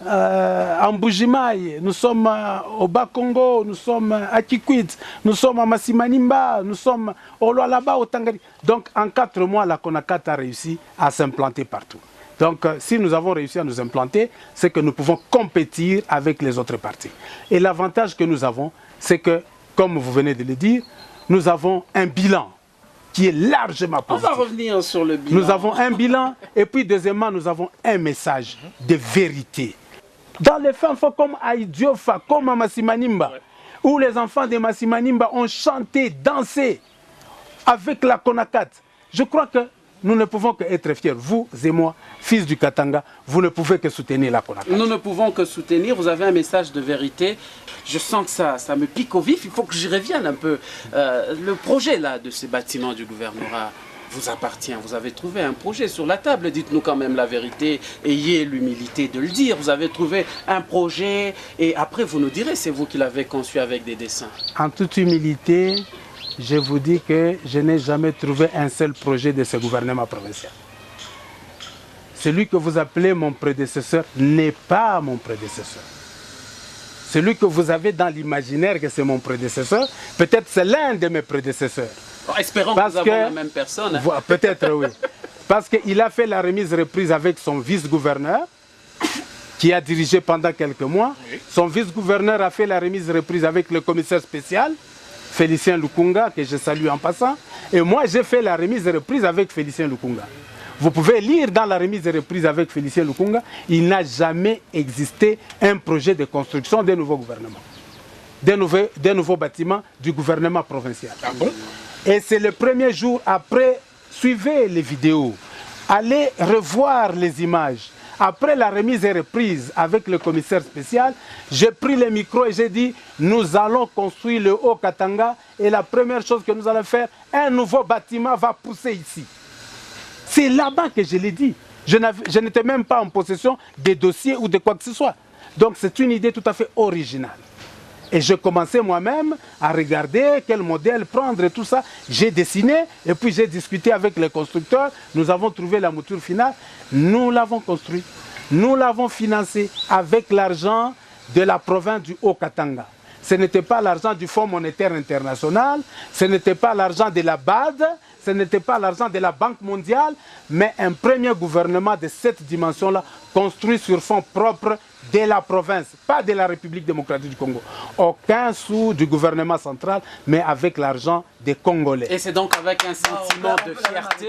Speaker 2: à Mbujimaï, nous sommes au Bas-Congo, nous sommes à Kikwit, nous sommes à Massimanimba, nous sommes au Lualaba, au Tangari. Donc en 4 mois, la CONACAT a réussi à s'implanter partout. Donc si nous avons réussi à nous implanter, c'est que nous pouvons compétir avec les autres partis. Et l'avantage que nous avons, c'est que, comme vous venez de le dire, nous avons un bilan qui est largement positif.
Speaker 1: On va revenir sur le bilan.
Speaker 2: Nous avons un bilan et puis deuxièmement, nous avons un message de vérité. Dans les fins fonds comme à Idiofa, comme à Massimanimba, où les enfants de Massimanimba ont chanté, dansé avec la CONACAT, je crois que nous ne pouvons qu'être fiers. Vous et moi, fils du Katanga, vous ne pouvez que soutenir la CONACAT.
Speaker 1: Nous ne pouvons que soutenir. Vous avez un message de vérité. Je sens que ça me pique au vif. Il faut que j'y revienne un peu. Le projet là, de ces bâtiments du gouvernorat vous appartient. Vous avez trouvé un projet sur la table. Dites-nous quand même la vérité. Ayez l'humilité de le dire. Vous avez trouvé un projet et après vous nous direz, c'est vous qui l'avez conçu avec des dessins.
Speaker 2: En toute humilité, je vous dis que je n'ai jamais trouvé un seul projet de ce gouvernement provincial. Celui que vous appelez mon prédécesseur n'est pas mon prédécesseur. Celui que vous avez dans l'imaginaire que c'est mon prédécesseur, peut-être c'est l'un de mes prédécesseurs.
Speaker 1: Bon, espérons que nous avons la même personne.
Speaker 2: Peut-être oui. Parce qu'il a fait la remise-reprise avec son vice-gouverneur, qui a dirigé pendant quelques mois. Son vice-gouverneur a fait la remise-reprise avec le commissaire spécial, Félicien Lukunga, que je salue en passant. Et moi, j'ai fait la remise-reprise avec Félicien Lukunga. Vous pouvez lire dans la remise et reprise avec Félicien Lukunga, il n'a jamais existé un projet de construction d'un nouveau gouvernement, d'un nouveau bâtiment du gouvernement provincial.
Speaker 3: Ah bon?
Speaker 2: Et c'est le premier jour après, suivez les vidéos, allez revoir les images. Après la remise et reprise avec le commissaire spécial, j'ai pris le micro et j'ai dit, nous allons construire le Haut-Katanga et la première chose que nous allons faire, un nouveau bâtiment va pousser ici. C'est là-bas que je l'ai dit. Je n'étais même pas en possession des dossiers ou de quoi que ce soit. Donc c'est une idée tout à fait originale. Et je commençais moi-même à regarder quel modèle prendre et tout ça. J'ai dessiné et puis j'ai discuté avec les constructeurs. Nous avons trouvé la mouture finale. Nous l'avons construit. Nous l'avons financé avec l'argent de la province du Haut-Katanga. Ce n'était pas l'argent du Fonds monétaire international, ce n'était pas l'argent de la BAD, ce n'était pas l'argent de la Banque mondiale, mais un premier gouvernement de cette dimension-là, construit sur fonds propres de la province, pas de la République démocratique du Congo. Aucun sou du gouvernement central, mais avec l'argent des Congolais.
Speaker 1: Et c'est donc avec un sentiment de fierté...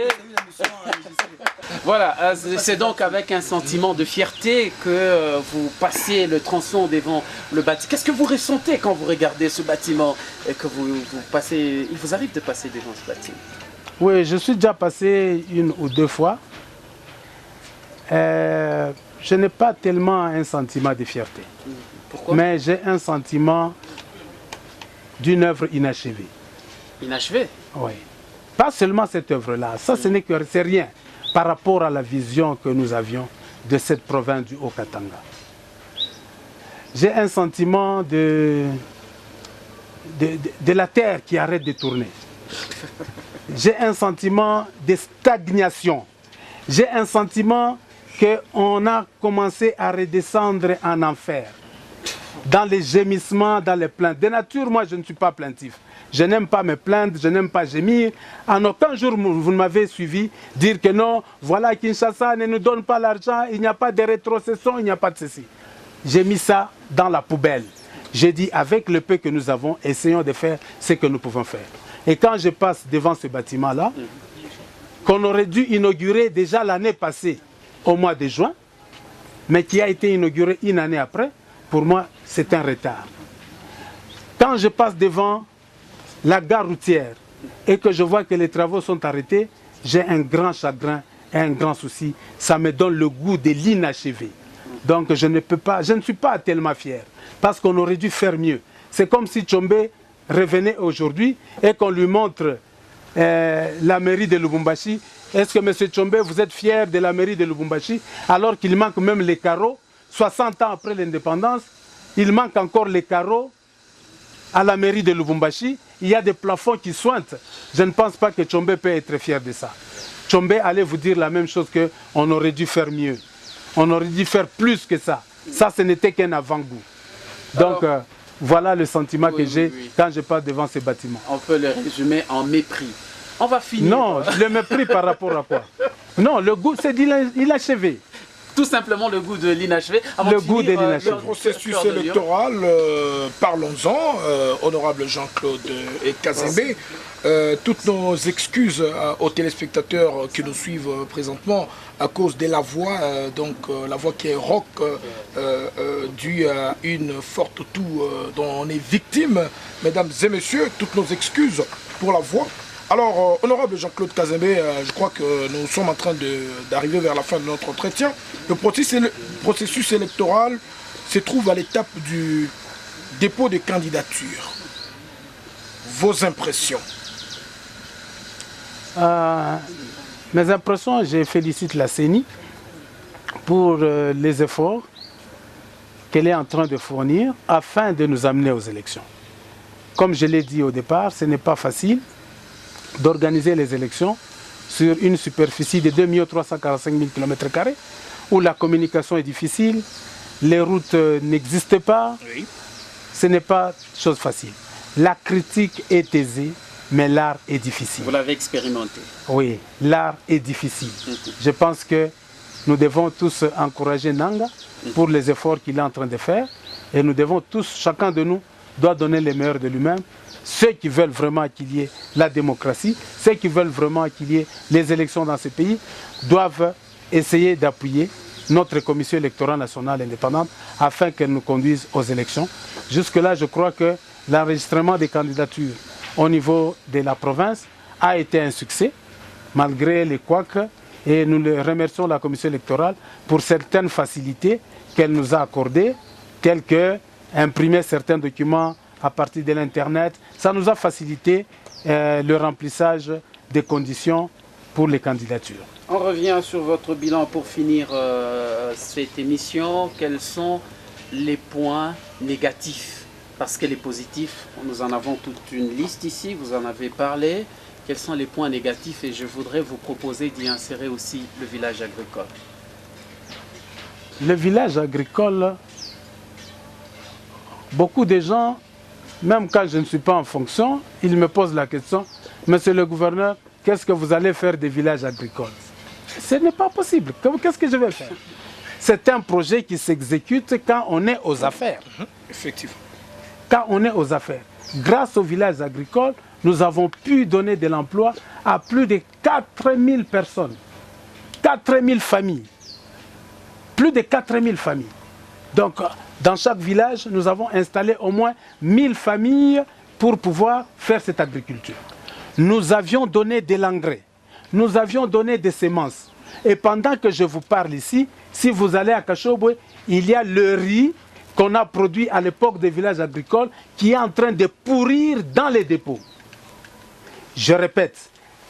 Speaker 1: Voilà, c'est donc avec un sentiment de fierté que vous passez le tronçon devant le bâtiment. Qu'est-ce que vous ressentez quand vous regardez ce bâtiment et que vous passez, il vous arrive de passer devant ce bâtiment?
Speaker 2: Oui, je suis déjà passé 1 ou 2 fois. Je n'ai pas tellement un sentiment de fierté.
Speaker 1: Pourquoi?
Speaker 2: Mais j'ai un sentiment d'une œuvre inachevée.
Speaker 1: Inachevée?
Speaker 2: Oui. Pas seulement cette œuvre-là, ça ce n'est que c'est rien par rapport à la vision que nous avions de cette province du Haut-Katanga. J'ai un sentiment de la terre qui arrête de tourner. J'ai un sentiment de stagnation. J'ai un sentiment qu'on a commencé à redescendre en enfer. Dans les gémissements, dans les plaintes. De nature, moi, je ne suis pas plaintif. Je n'aime pas me plaindre, je n'aime pas gémir. En aucun jour, vous ne m'avez suivi dire que non, voilà, Kinshasa ne nous donne pas l'argent, il n'y a pas de rétrocession, il n'y a pas de ceci. J'ai mis ça dans la poubelle. J'ai dit, avec le peu que nous avons, essayons de faire ce que nous pouvons faire. Et quand je passe devant ce bâtiment-là, qu'on aurait dû inaugurer déjà l'année passée, au mois de juin, mais qui a été inauguré 1 année après, pour moi, c'est un retard. Quand je passe devant la gare routière et que je vois que les travaux sont arrêtés, j'ai un grand chagrin et un grand souci. Ça me donne le goût de l'inachevé. Donc je ne suis pas tellement fier parce qu'on aurait dû faire mieux. C'est comme si Tchombe revenait aujourd'hui et qu'on lui montre la mairie de Lubumbashi. Est-ce que M. Tchombe, vous êtes fier de la mairie de Lubumbashi alors qu'il manque même les carreaux? 60 ans après l'indépendance, il manque encore les carreaux à la mairie de Lubumbashi, il y a des plafonds qui sointent. Je ne pense pas que Tchombe peut être fier de ça. Tchombe allait vous dire la même chose qu'on aurait dû faire mieux. On aurait dû faire plus que ça. Ça, ce n'était qu'un avant-goût. Donc, voilà le sentiment que j'ai quand je passe devant ces bâtiments.
Speaker 1: On peut le résumer en mépris. On va finir.
Speaker 2: Non, le mépris par rapport à quoi? Non, le goût, c'est d'inachevé.
Speaker 1: Tout simplement le goût de l'inachevé.
Speaker 2: Le goût de l'inachevé.
Speaker 3: Le processus électoral, parlons-en, honorable Jean-Claude Kazembe. Toutes nos excuses aux téléspectateurs qui nous suivent présentement à cause de la voix, la voix qui est rauque, due à une forte toux dont on est victime. Mesdames et messieurs, toutes nos excuses pour la voix. Alors, honorable Jean-Claude Kazembe, je crois que nous sommes en train d'arriver vers la fin de notre entretien. Le processus électoral se trouve à l'étape du dépôt des candidatures. Vos impressions?
Speaker 2: Mes impressions, je félicite la CENI pour les efforts qu'elle est en train de fournir afin de nous amener aux élections. Comme je l'ai dit au départ, ce n'est pas facile d'organiser les élections sur une superficie de 2 345 000 km², où la communication est difficile, les routes n'existent pas, ce n'est pas chose facile. La critique est aisée, mais l'art est difficile.
Speaker 1: Vous l'avez expérimenté.
Speaker 2: Oui, l'art est difficile. Je pense que nous devons tous encourager Nanga pour les efforts qu'il est en train de faire, et nous devons tous, chacun de nous, doit donner le meilleur de lui-même. Ceux qui veulent vraiment qu'il y ait la démocratie, ceux qui veulent vraiment qu'il y ait les élections dans ce pays, doivent essayer d'appuyer notre commission électorale nationale indépendante afin qu'elle nous conduise aux élections. Jusque-là, je crois que l'enregistrement des candidatures au niveau de la province a été un succès, malgré les couacs, et nous remercions la commission électorale pour certaines facilités qu'elle nous a accordées, telles que imprimer certains documents à partir de l'Internet. Ça nous a facilité le remplissage des conditions pour les candidatures.
Speaker 1: On revient sur votre bilan pour finir cette émission. Quels sont les points négatifs? Parce que les positifs, nous en avons toute une liste ici, vous en avez parlé. Quels sont les points négatifs? Et je voudrais vous proposer d'y insérer aussi le village agricole.
Speaker 2: Le village agricole, beaucoup de gens, même quand je ne suis pas en fonction, ils me posent la question, monsieur le gouverneur, qu'est-ce que vous allez faire des villages agricoles? Ce n'est pas possible. Qu'est-ce que je vais faire? C'est un projet qui s'exécute quand on est aux affaires.
Speaker 3: Effectivement.
Speaker 2: Quand on est aux affaires. Grâce aux villages agricoles, nous avons pu donner de l'emploi à plus de 4000 personnes. 4000 familles. Plus de 4000 familles. Donc, dans chaque village, nous avons installé au moins 1000 familles pour pouvoir faire cette agriculture. Nous avions donné de l'engrais. Nous avions donné des semences. Et pendant que je vous parle ici, si vous allez à Kashobwe, il y a le riz qu'on a produit à l'époque des villages agricoles qui est en train de pourrir dans les dépôts. Je répète,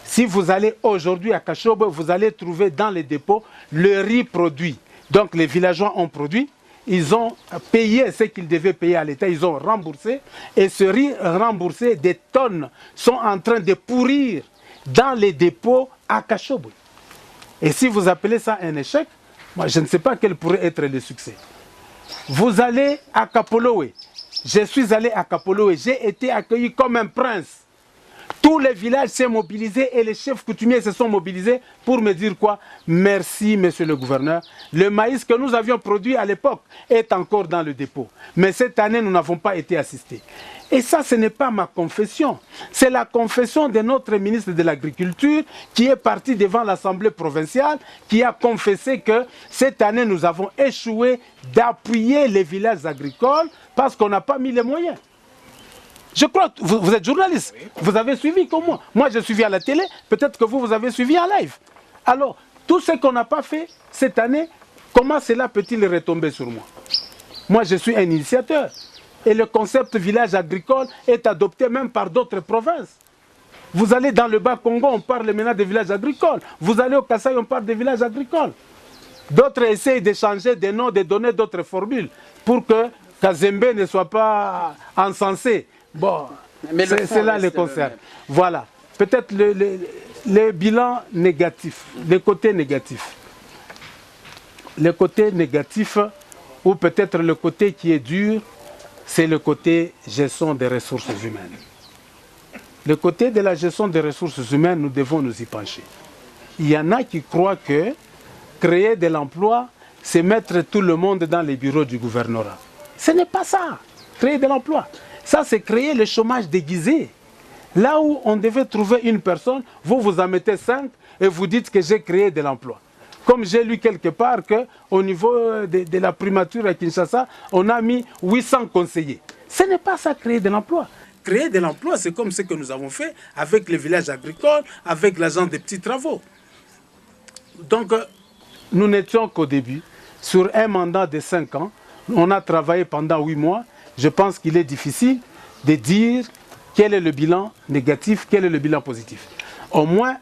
Speaker 2: si vous allez aujourd'hui à Kashobwe, vous allez trouver dans les dépôts le riz produit. Donc les villageois ont produit, ils ont payé ce qu'ils devaient payer à l'État, ils ont remboursé. Et ce riz remboursé, des tonnes, sont en train de pourrir dans les dépôts à Kashobwe. Et si vous appelez ça un échec, moi je ne sais pas quel pourrait être le succès. Vous allez à Kapolowe. Je suis allé à Kapolowe, j'ai été accueilli comme un prince. Tous les villages s'est mobilisés et les chefs coutumiers se sont mobilisés pour me dire quoi? Merci, monsieur le gouverneur. Le maïs que nous avions produit à l'époque est encore dans le dépôt. Mais cette année, nous n'avons pas été assistés. Et ça, ce n'est pas ma confession. C'est la confession de notre ministre de l'Agriculture qui est parti devant l'Assemblée provinciale, qui a confessé que cette année, nous avons échoué d'appuyer les villages agricoles parce qu'on n'a pas mis les moyens. Je crois que vous êtes journaliste, vous avez suivi comme moi. Moi, j'ai suivi à la télé, peut-être que vous avez suivi en live. Alors, tout ce qu'on n'a pas fait cette année, comment cela peut-il retomber sur moi? Moi, je suis un initiateur. Et le concept village agricole est adopté même par d'autres provinces. Vous allez dans le Bas-Congo, on parle maintenant des villages agricoles. Vous allez au Kasaï, on parle des villages agricoles. D'autres essayent d'échanger des noms, de donner d'autres formules pour que Kazembe ne soit pas encensé. Bon,
Speaker 1: Mais le fond
Speaker 2: c'est là
Speaker 1: reste
Speaker 2: les
Speaker 1: le
Speaker 2: concerts.
Speaker 1: même.
Speaker 2: Voilà. Peut-être les bilans négatifs, les côtés négatifs. Le côté négatif, ou peut-être le côté qui est dur, c'est le côté gestion des ressources humaines. Le côté de la gestion des ressources humaines, nous devons nous y pencher. Il y en a qui croient que créer de l'emploi, c'est mettre tout le monde dans les bureaux du gouvernorat. Ce n'est pas ça, créer de l'emploi. Ça, c'est créer le chômage déguisé. Là où on devait trouver une personne, vous en mettez 5 et vous dites que j'ai créé de l'emploi. Comme j'ai lu quelque part qu'au niveau de la primature à Kinshasa, on a mis 800 conseillers. Ce n'est pas ça, créer de l'emploi. Créer de l'emploi, c'est comme ce que nous avons fait avec les villages agricoles, avec l'agence des petits travaux. Donc, nous n'étions qu'au début. Sur un mandat de 5 ans, on a travaillé pendant 8 mois. Je pense qu'il est difficile de dire quel est le bilan négatif, quel est le bilan positif. Au moins,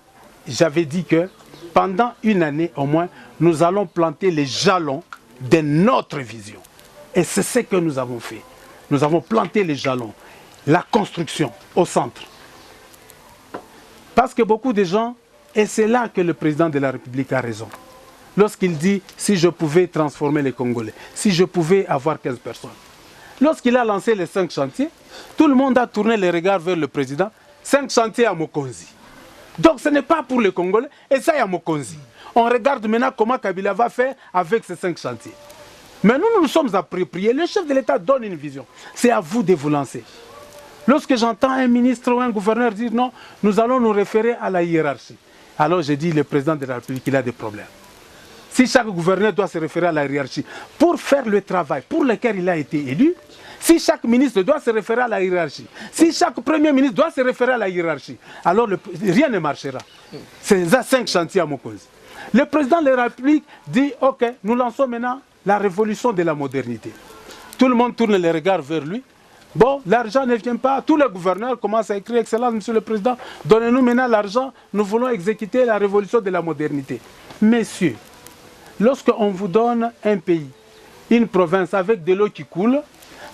Speaker 2: j'avais dit que pendant une année au moins, nous allons planter les jalons de notre vision. Et c'est ce que nous avons fait. Nous avons planté les jalons, la construction au centre. Parce que beaucoup de gens, et c'est là que le président de la République a raison, lorsqu'il dit « si je pouvais transformer les Congolais, si je pouvais avoir 15 personnes ». Lorsqu'il a lancé les 5 chantiers, tout le monde a tourné les regards vers le président. 5 chantiers à Mokonzi. Donc ce n'est pas pour les Congolais, et ça y a Mokonzi. On regarde maintenant comment Kabila va faire avec ces 5 chantiers. Mais nous nous sommes appropriés. Le chef de l'État donne une vision. C'est à vous de vous lancer. Lorsque j'entends un ministre ou un gouverneur dire non, nous allons nous référer à la hiérarchie. Alors je dis, le président de la République, il a des problèmes. Si chaque gouverneur doit se référer à la hiérarchie pour faire le travail pour lequel il a été élu, si chaque ministre doit se référer à la hiérarchie, si chaque premier ministre doit se référer à la hiérarchie, alors rien ne marchera. C'est 5 chantiers à Mokonzi. Le président de la République dit, ok, nous lançons maintenant la révolution de la modernité. Tout le monde tourne les regards vers lui. Bon, l'argent ne vient pas. Tous les gouverneurs commencent à écrire, Excellence, Monsieur le Président, donnez-nous maintenant l'argent, nous voulons exécuter la révolution de la modernité. Messieurs, lorsqu'on vous donne un pays, une province avec de l'eau qui coule,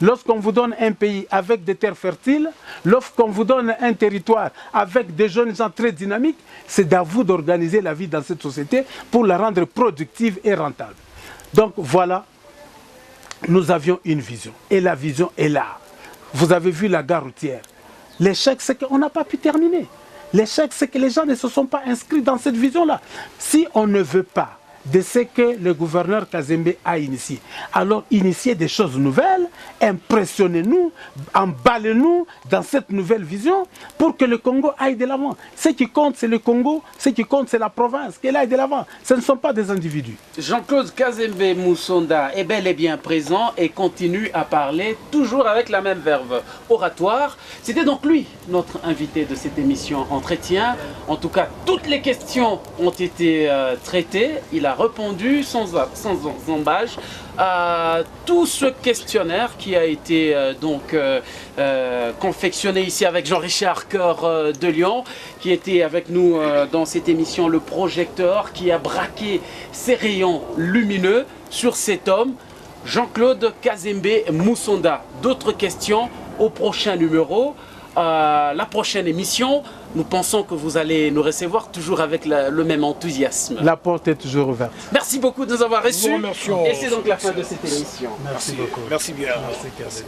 Speaker 2: lorsqu'on vous donne un pays avec des terres fertiles, lorsqu'on vous donne un territoire avec des jeunes gens très dynamiques, c'est à vous d'organiser la vie dans cette société pour la rendre productive et rentable. Donc voilà, nous avions une vision. Et la vision est là. Vous avez vu la gare routière. L'échec, c'est qu'on n'a pas pu terminer. L'échec, c'est que les gens ne se sont pas inscrits dans cette vision-là. Si on ne veut pas de ce que le gouverneur Kazembe a initié, alors initiez des choses nouvelles, impressionnez-nous, emballez-nous dans cette nouvelle vision pour que le Congo aille de l'avant. Ce qui compte, c'est le Congo, ce qui compte, c'est la province, qu'elle aille de l'avant. Ce ne sont pas des individus.
Speaker 1: Jean-Claude Kazembe Moussonda est bel et bien présent et continue à parler, toujours avec la même verve oratoire. C'était donc lui, notre invité de cette émission Entretien. En tout cas, toutes les questions ont été traitées. Il a répondu sans embâche à tout ce questionnaire qui a été confectionné ici avec Jean-Richard Cœur de Lyon, qui était avec nous dans cette émission Le Projecteur, qui a braqué ses rayons lumineux sur cet homme, Jean-Claude Kazembe Moussonda. D'autres questions au prochain numéro, la prochaine émission. Nous pensons que vous allez nous recevoir toujours avec le même enthousiasme.
Speaker 2: La porte est toujours ouverte.
Speaker 1: Merci beaucoup de nous avoir reçus.
Speaker 3: Nous remercions.
Speaker 1: Et c'est donc la fin de cette émission.
Speaker 2: Merci beaucoup.
Speaker 3: Merci bien.
Speaker 2: Merci.